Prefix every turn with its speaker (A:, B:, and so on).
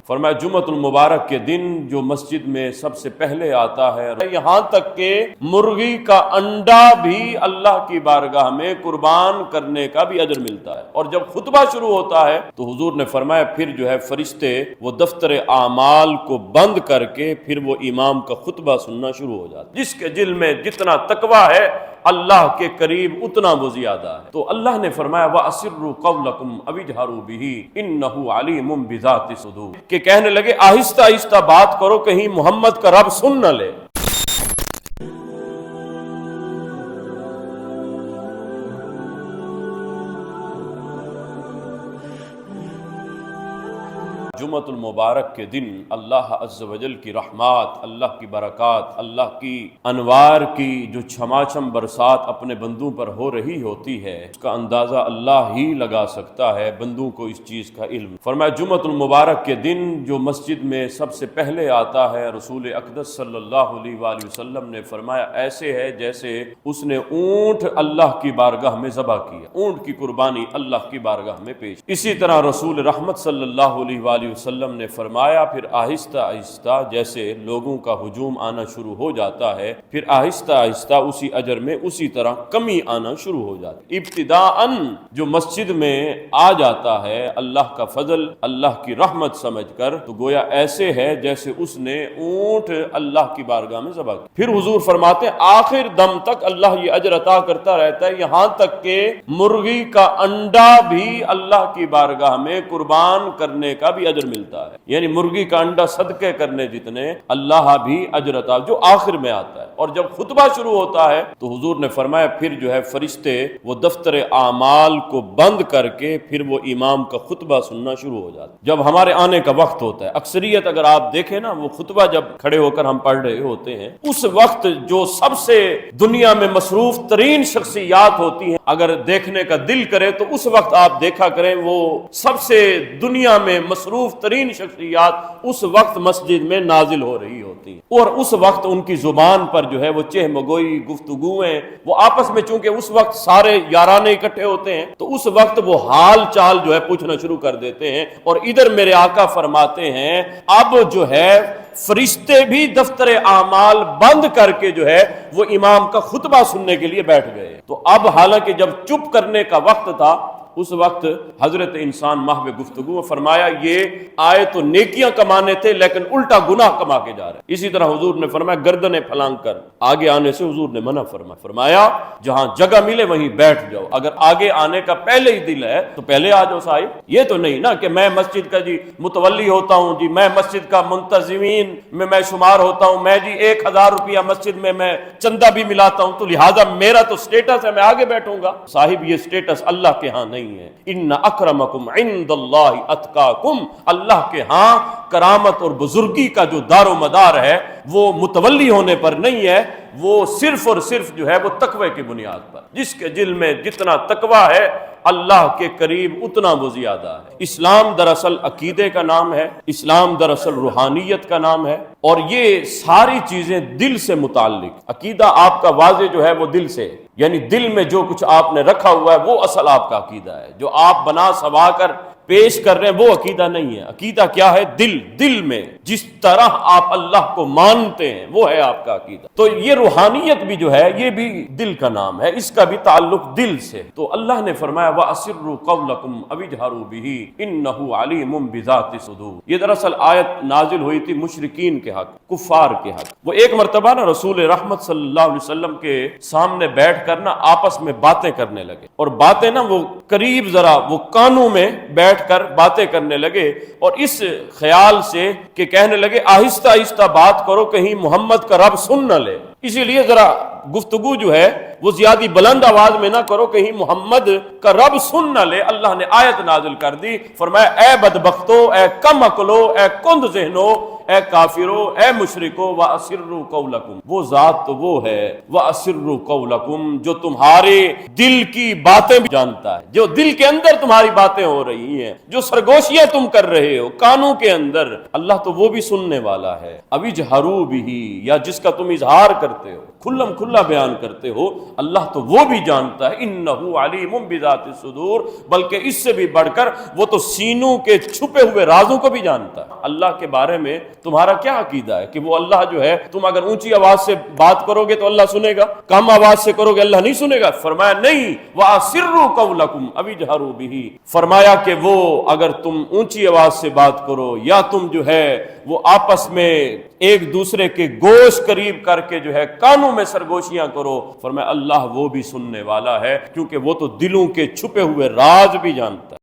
A: فرمایا جمعۃ المبارک کے دن جو مسجد میں سب سے پہلے آتا ہے، یہاں تک کہ مرغی کا انڈا بھی اللہ کی بارگاہ میں قربان کرنے کا بھی اجر ملتا ہے۔ اور جب خطبہ شروع ہوتا ہے تو حضور نے فرمایا پھر جو ہے فرشتے وہ دفتر اعمال کو بند کر کے پھر وہ امام کا خطبہ سننا شروع ہو جاتا ہے۔ جس کے دل میں جتنا تقویٰ ہے اللہ کے قریب اتنا وہ زیادہ ہے۔ تو اللہ نے فرمایا وَأَسِرُّوا قَوْلَكُمْ أَوِ اجْهَرُوا بِهِ إِنَّهُ عَلِيمٌ بِذَاتِ الصُّدُورِ کہ کہنے لگے آہستہ آہستہ بات کرو کہیں محمد کا رب سن نہ لے۔ جمعۃ المبارک کے دن اللہ عز و جل کی رحمات، اللہ کی برکات، اللہ کی انوار کی جو چھماچھم برسات اپنے بندوں پر ہو رہی ہوتی ہے، اس کا اندازہ اللہ ہی لگا سکتا ہے، بندوں کو اس چیز کا علم۔ فرمایا جمعۃ المبارک کے دن جو مسجد میں سب سے پہلے آتا ہے، رسول اقدس صلی اللہ علیہ وآلہ وسلم نے فرمایا ایسے ہے جیسے اس نے اونٹ اللہ کی بارگاہ میں ذبح کیا، اونٹ کی قربانی اللہ کی بارگاہ میں پیش۔ اسی طرح رسول رحمت صلی اللہ علیہ وآلہ وسلم نے فرمایا پھر آہستہ آہستہ جیسے لوگوں کا ہجوم آنا شروع ہو جاتا ہے، پھر آہستہ آہستہ اسی اجر میں اسی طرح کمی آنا شروع ہو جاتی ہے۔ ابتداءً جو مسجد میں آ جاتا ہے اللہ کا فضل، اللہ کی رحمت سمجھ کر، تو گویا ایسے ہے جیسے اس نے اونٹ اللہ کی بارگاہ میں ذبح کیا۔ پھر حضور فرماتے ہیں آخر دم تک اللہ یہ اجر عطا کرتا رہتا ہے، یہاں تک کہ مرغی کا انڈا بھی اللہ کی بارگاہ میں قربان کرنے کا بھی اجر ملتا ہے، یعنی مرغی کا انڈا صدقے کرنے جتنے اللہ بھی اجر عطا، جو آخر میں آتا ہے۔ اور جب خطبہ شروع ہوتا ہے تو حضور نے فرمایا پھر جو ہے فرشتے وہ دفتر اعمال کو بند کر کے پھر وہ امام کا خطبہ سننا شروع ہو جاتا ہے۔ جب ہمارے آنے کا وقت ہوتا ہے، اکثریت اگر آپ دیکھیں نا، وہ خطبہ جب کھڑے ہو کر ہم پڑھ رہے ہوتے ہیں، اس وقت جو سب سے دنیا میں مصروف ترین شخصیات ہوتی ہیں، اگر دیکھنے کا دل کرے تو اس وقت آپ دیکھا کریں وہ سب سے دنیا میں مصروف ترین شخصیات اس وقت مسجد میں نازل ہو رہی ہوتی ہیں، اور اس وقت ان کی زبان پر جو ہے وہ چہمگوئی گفتگویں، وہ آپس میں چونکہ اس وقت سارے یارانے اکٹھے ہوتے ہیں تو اس وقت وہ حال چال جو ہے پوچھنا شروع کر دیتے ہیں۔ اور ادھر میرے آقا فرماتے ہیں اب جو ہے فرشتے بھی دفتر اعمال بند کر کے جو ہے وہ امام کا خطبہ سننے کے لیے بیٹھ گئے۔ تو اب حالانکہ جب چپ کرنے کا وقت تھا اس وقت حضرت انسان محو گفتگو فرمایا یہ آئے تو نیکیاں کمانے تھے لیکن الٹا گناہ کما کے جا رہے۔ اسی طرح حضور نے فرمایا گردنیں پھلانگ کر آگے آنے سے حضور نے منع فرمایا جہاں جگہ ملے وہیں بیٹھ جاؤ، اگر آگے آنے کا پہلے ہی دل ہے تو پہلے آ جاؤ صاحب۔ یہ تو نہیں نا کہ میں مسجد کا جی متولی ہوتا ہوں، جی میں مسجد کا منتظمین میں شمار ہوتا ہوں، میں جی 1000 روپیہ مسجد میں چندہ بھی ملاتا ہوں تو لہٰذا میرا تو سٹیٹس ہے، میں آگے بیٹھوں گا۔ صاحب یہ سٹیٹس اللہ کے ہاں نہیں ہے۔ ان اکرمکم عند اللہ اتقاکم، اللہ کے ہاں کرامت اور بزرگی کا جو دار و مدار ہے وہ متولی ہونے پر نہیں ہے، وہ صرف اور صرف جو ہے وہ تقوی کی بنیاد پر۔ جس کے دل میں جتنا تقوی ہے اللہ کے قریب اتنا وہ زیادہ ہے۔ اسلام دراصل عقیدے کا نام ہے، اسلام دراصل روحانیت کا نام ہے، اور یہ ساری چیزیں دل سے متعلق۔ عقیدہ آپ کا واضح جو ہے وہ دل سے، یعنی دل میں جو کچھ آپ نے رکھا ہوا ہے وہ اصل آپ کا عقیدہ ہے، جو آپ بنا سوا کر پیش کر رہے ہیں وہ عقیدہ نہیں ہے۔ عقیدہ کیا ہے؟ دل میں جس طرح آپ اللہ کو مانتے ہیں وہ ہے آپ کا عقیدہ۔ تو یہ روحانیت بھی جو ہے یہ بھی دل کا نام ہے، اس کا بھی تعلق دل سے۔ تو اللہ نے فرمایا وَأَسِرُّوا قَوْلَكُمْ أَوِ اجْهَرُوا بِهِ إِنَّهُ عَلِيمٌ بِذَاتِ الصُّدُورِ۔ یہ دراصل آیت نازل ہوئی تھی مشرکین کے حق، کفار کے حق۔ وہ ایک مرتبہ نا رسول رحمت صلی اللہ علیہ وسلم کے سامنے بیٹھ کر نا آپس میں باتیں کرنے لگے، اور باتیں نا وہ قریب ذرا وہ کانوں میں بیٹھ کر باتیں کرنے لگے، اور اس خیال سے کہ کہنے لگے آہستہ آہستہ بات کرو کہیں محمد کا رب سن نہ لے، اسی لیے ذرا گفتگو جو ہے وہ زیادہ بلند آواز میں نہ کرو کہیں محمد کا رب سن نہ لے۔ اللہ نے آیت نازل کر دی، فرمایا اے بدبختو، اے کم عقلو، اے کند ذہنو، اے کافرو، اے مشرکو، وَأَسِرُّوا قَوْلَكُمْ، وہ ذات تو وہ ہے وَأَسِرُّوا قَوْلَكُمْ جو تمہارے دل کی باتیں بھی جانتا ہے، جو دل کے اندر تمہاری باتیں ہو رہی ہیں، جو سرگوشیاں تم کر رہے ہو کانوں کے اندر، اللہ تو وہ بھی سننے والا ہے۔ اَوِ اجْهَرُوا بِهِ، یا جس کا تم اظہار کرتے ہو، کھلم کھلا بیان کرتے ہو، اللہ تو وہ بھی جانتا ہے، انہ علیم بذات الصدور، بلکہ اس سے بھی بڑھ کر وہ تو سینوں کے چھپے ہوئے رازوں کو بھی جانتا ہے۔ اللہ کے بارے میں تمہارا کیا عقیدہ ہے کہ وہ اللہ جو ہے، تم اگر اونچی آواز سے بات کرو گے تو اللہ سنے گا، کم آواز سے کرو گے اللہ نہیں سنے گا؟ فرمایا نہیں، وَأَسِرُّوا قَوْلَكُمْ أَوِ اجْهَرُوا بِهِ، فرمایا کہ وہ اگر تم اونچی آواز سے بات کرو یا تم جو ہے وہ آپس میں ایک دوسرے کے گوش قریب کر کے جو ہے کانوں میں سرگوشیاں کرو، فرمایا اللہ وہ بھی سننے والا ہے، کیونکہ وہ تو دلوں کے چھپے ہوئے راز بھی جانتا ہے۔